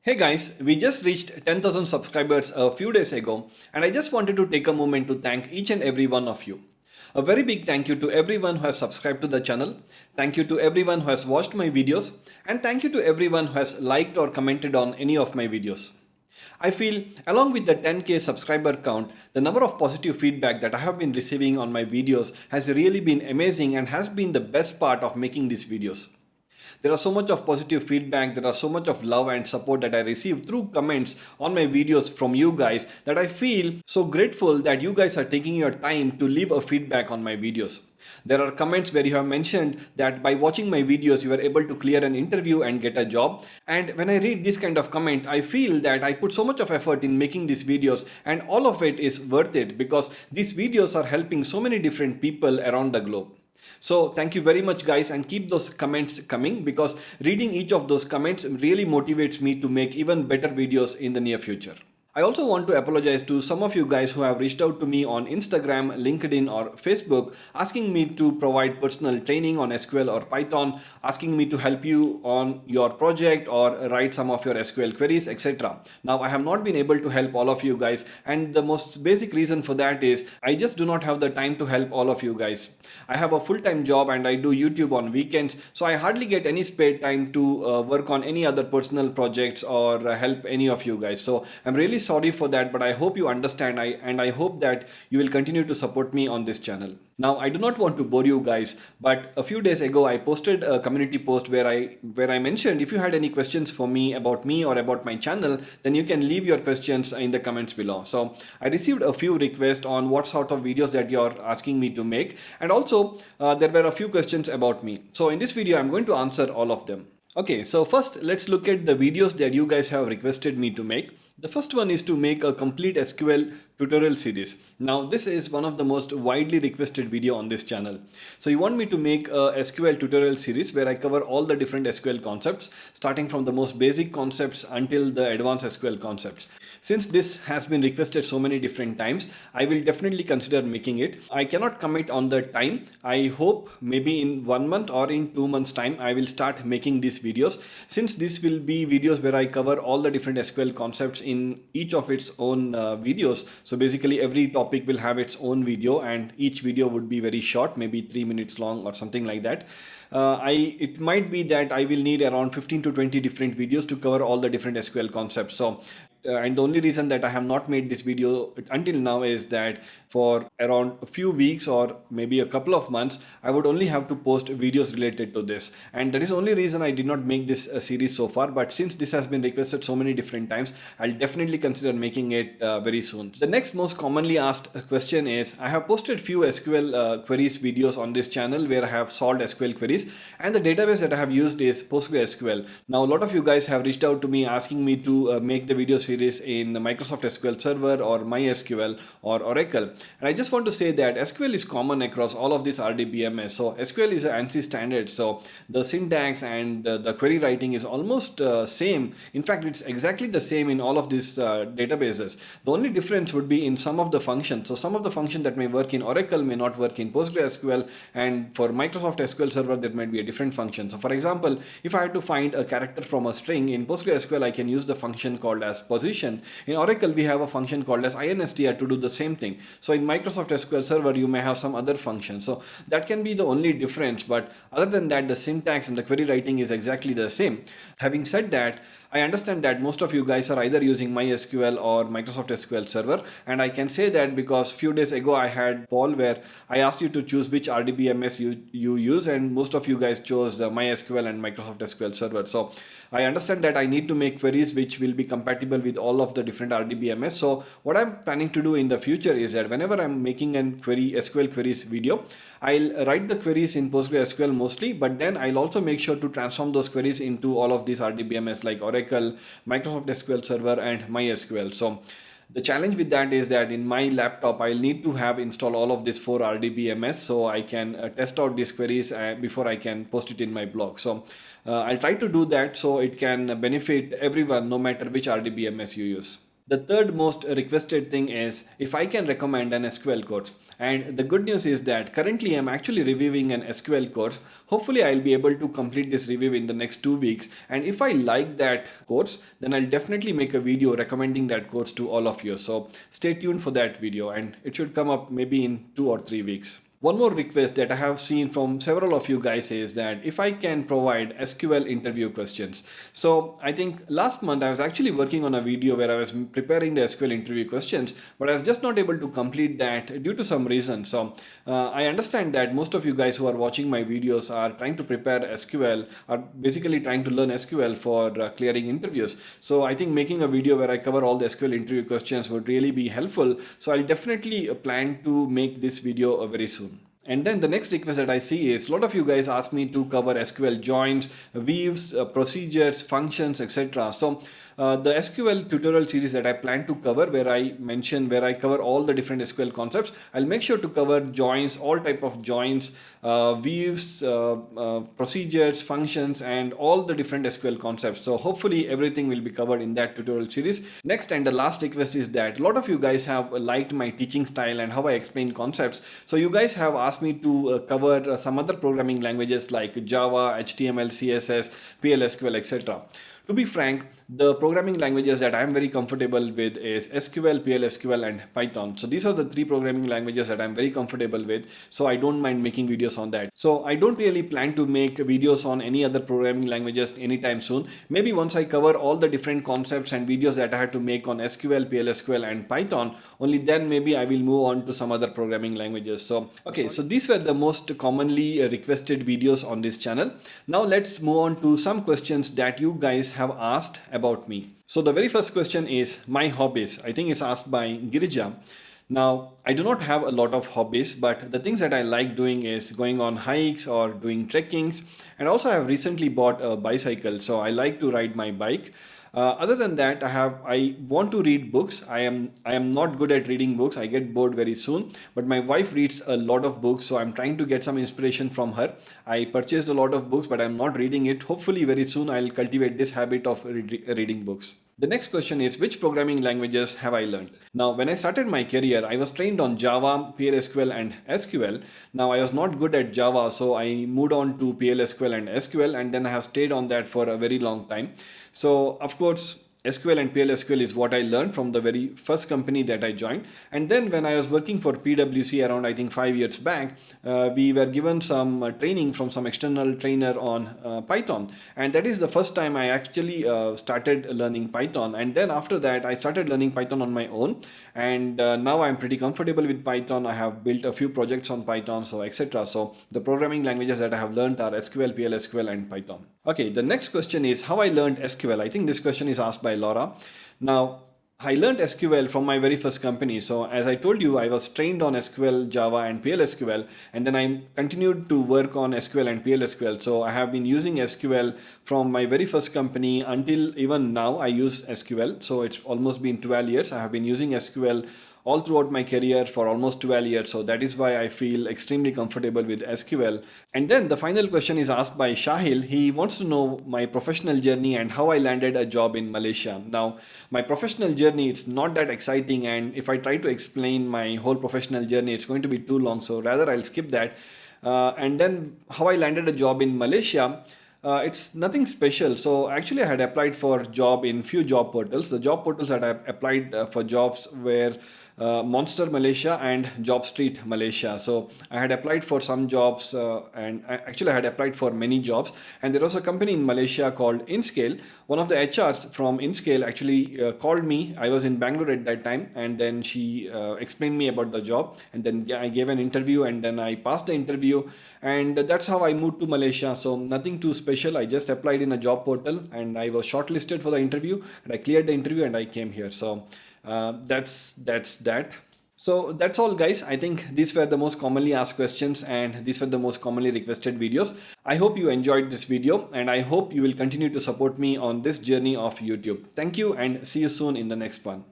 Hey guys, we just reached 10,000 subscribers a few days ago, and I just wanted to take a moment to thank each and every one of you. A very big thank you to everyone who has subscribed to the channel, thank you to everyone who has watched my videos, and thank you to everyone who has liked or commented on any of my videos. I feel, along with the 10k subscriber count, the number of positive feedback that I have been receiving on my videos has really been amazing and has been the best part of making these videos. There are so much of positive feedback, there are so much of love and support that I receive through comments on my videos from you guys that I feel so grateful that you guys are taking your time to leave a feedback on my videos. There are comments where you have mentioned that by watching my videos you were able to clear an interview and get a job. And when I read this kind of comment, I feel that I put so much of effort in making these videos and all of it is worth it because these videos are helping so many different people around the globe. So thank you very much guys, and keep those comments coming because reading each of those comments really motivates me to make even better videos in the near future. I also want to apologize to some of you guys who have reached out to me on Instagram, LinkedIn or Facebook asking me to provide personal training on SQL or Python, asking me to help you on your project or write some of your SQL queries, etc. Now I have not been able to help all of you guys, and the most basic reason for that is I just do not have the time to help all of you guys. I have a full-time job and I do YouTube on weekends, so I hardly get any spare time to work on any other personal projects or help any of you guys. So I'm really sorry for that, but I hope you understand and I hope that you will continue to support me on this channel. Now I do not want to bore you guys, but a few days ago I posted a community post where I mentioned if you had any questions for me or about my channel, then you can leave your questions in the comments below. So I received a few requests on what sort of videos that you're asking me to make, and also there were a few questions about me. So in this video I'm going to answer all of them. Okay, so first let's look at the videos that you guys have requested me to make. The first one is to make a complete SQL tutorial series. Now this is one of the most widely requested video on this channel. So you want me to make a SQL tutorial series where I cover all the different SQL concepts, starting from the most basic concepts until the advanced SQL concepts. Since this has been requested so many different times, I will definitely consider making it. I cannot commit on the time. I hope maybe in 1 month or in 2 months time I will start making these videos, since this will be videos where I cover all the different SQL concepts in each of its own videos. So basically every topic will have its own video and each video would be very short, maybe 3 minutes long or something like that. It might be that I will need around 15 to 20 different videos to cover all the different SQL concepts. So and the only reason that I have not made this video until now is that for around a few weeks or maybe a couple of months, I would only have to post videos related to this. And that is the only reason I did not make this series so far. But since this has been requested so many different times, I'll definitely consider making it very soon. The next most commonly asked question is, I have posted few SQL queries videos on this channel where I have solved SQL queries, and the database that I have used is PostgreSQL. Now a lot of you guys have reached out to me asking me to make the video series in Microsoft SQL Server or MySQL or Oracle. And I just want to say that SQL is common across all of these RDBMS. So SQL is an ANSI standard. So the syntax and the query writing is almost same. In fact, it's exactly the same in all of these databases. The only difference would be in some of the functions. So some of the functions that may work in Oracle may not work in PostgreSQL, and for Microsoft SQL Server there might be a different function. So for example, if I had to find a character from a string in PostgreSQL, I can use the function called as position. In Oracle we have a function called as instr to do the same thing. So in Microsoft SQL Server you may have some other function. So that can be the only difference, but other than that the syntax and the query writing is exactly the same. Having said that, I understand that most of you guys are either using MySQL or Microsoft SQL Server, and I can say that because few days ago I had poll where I asked you to choose which RDBMS you use, and most of you guys chose MySQL and Microsoft SQL Server. So I understand that I need to make queries which will be compatible with all of the different RDBMS. So what I'm planning to do in the future is that whenever I'm making a SQL queries video, I'll write the queries in PostgreSQL mostly, but then I'll also make sure to transform those queries into all of these RDBMS like Oracle, Microsoft SQL Server and MySQL. So the challenge with that is that in my laptop, I'll need to have installed all of these 4 RDBMS so I can test out these queries before I can post it in my blog. So I'll try to do that so it can benefit everyone no matter which RDBMS you use. The third most requested thing is if I can recommend an SQL code. And the good news is that currently I'm actually reviewing an SQL course. Hopefully I'll be able to complete this review in the next 2 weeks. And if I like that course, then I'll definitely make a video recommending that course to all of you. So stay tuned for that video, and it should come up maybe in 2 or 3 weeks. One more request that I have seen from several of you guys is that if I can provide SQL interview questions. So I think last month I was actually working on a video where I was preparing the SQL interview questions, but I was just not able to complete that due to some reason. So I understand that most of you guys who are watching my videos are trying to prepare SQL, are basically trying to learn SQL for clearing interviews. So I think making a video where I cover all the SQL interview questions would really be helpful. So I'll definitely plan to make this video very soon. And then the next request that I see is a lot of you guys ask me to cover SQL joins, views, procedures, functions, etc. So the SQL tutorial series that I plan to cover, where I cover all the different SQL concepts, I'll make sure to cover joins, all type of joins, views, procedures, functions, and all the different SQL concepts. So hopefully everything will be covered in that tutorial series. Next and the last request is that a lot of you guys have liked my teaching style and how I explain concepts. So you guys have asked me to cover some other programming languages like Java, HTML, CSS, PLSQL, etc. To be frank, the programming languages that I'm very comfortable with is SQL, PLSQL, and Python. So these are the 3 programming languages that I'm very comfortable with. So I don't mind making videos on that. So I don't really plan to make videos on any other programming languages anytime soon. Maybe once I cover all the different concepts and videos that I had to make on SQL, PLSQL, and Python, only then maybe I will move on to some other programming languages. So okay, so these were the most commonly requested videos on this channel. Now let's move on to some questions that you guys have asked about me. So the very first question is my hobbies. I think it's asked by Girija. Now, I do not have a lot of hobbies, but the things that I like doing is going on hikes or doing trekkings. And also I have recently bought a bicycle, so I like to ride my bike. Other than that, I want to read books. I am not good at reading books. I get bored very soon. But my wife reads a lot of books, so I'm trying to get some inspiration from her. I purchased a lot of books, but I'm not reading it. Hopefully, very soon I'll cultivate this habit of reading books. The next question is, which programming languages have I learned? Now, when I started my career, I was trained on Java, PLSQL, and SQL. Now, I was not good at Java, so I moved on to PLSQL and SQL, and then I have stayed on that for a very long time. So, of course, SQL and PLSQL is what I learned from the very first company that I joined. And then when I was working for PwC around, I think 5 years back, we were given some training from some external trainer on Python. And that is the first time I actually started learning Python. And then after that, I started learning Python on my own. And now I'm pretty comfortable with Python. I have built a few projects on Python, so etc. So the programming languages that I have learned are SQL, PLSQL, and Python. Okay, the next question is how I learned SQL. I think this question is asked by Laura. Now, I learned SQL from my very first company. So as I told you, I was trained on SQL, Java, and PLSQL, and then I continued to work on SQL and PLSQL. So I have been using SQL from my very first company until even now I use SQL. So it's almost been 12 years. I have been using SQL all throughout my career for almost 12 years. So that is why I feel extremely comfortable with SQL. And then the final question is asked by Shahil. He wants to know my professional journey and how I landed a job in Malaysia. Now, my professional journey, it's not that exciting. And if I try to explain my whole professional journey, it's going to be too long. So rather I'll skip that. And then how I landed a job in Malaysia. It's nothing special. So actually I had applied for job in few job portals. The job portals that I applied for jobs were Monster Malaysia and Job Street Malaysia. So I had applied for some jobs and I had applied for many jobs. And there was a company in Malaysia called InScale. One of the HRs from InScale actually called me. I was in Bangalore at that time, and then she explained me about the job, and then I gave an interview, and then I passed the interview, and that's how I moved to Malaysia. So nothing too special. I just applied in a job portal and I was shortlisted for the interview, and I cleared the interview and I came here. So that's that. So that's all, guys. I think these were the most commonly asked questions and these were the most commonly requested videos. I hope you enjoyed this video, and I hope you will continue to support me on this journey of YouTube. Thank you, and see you soon in the next one.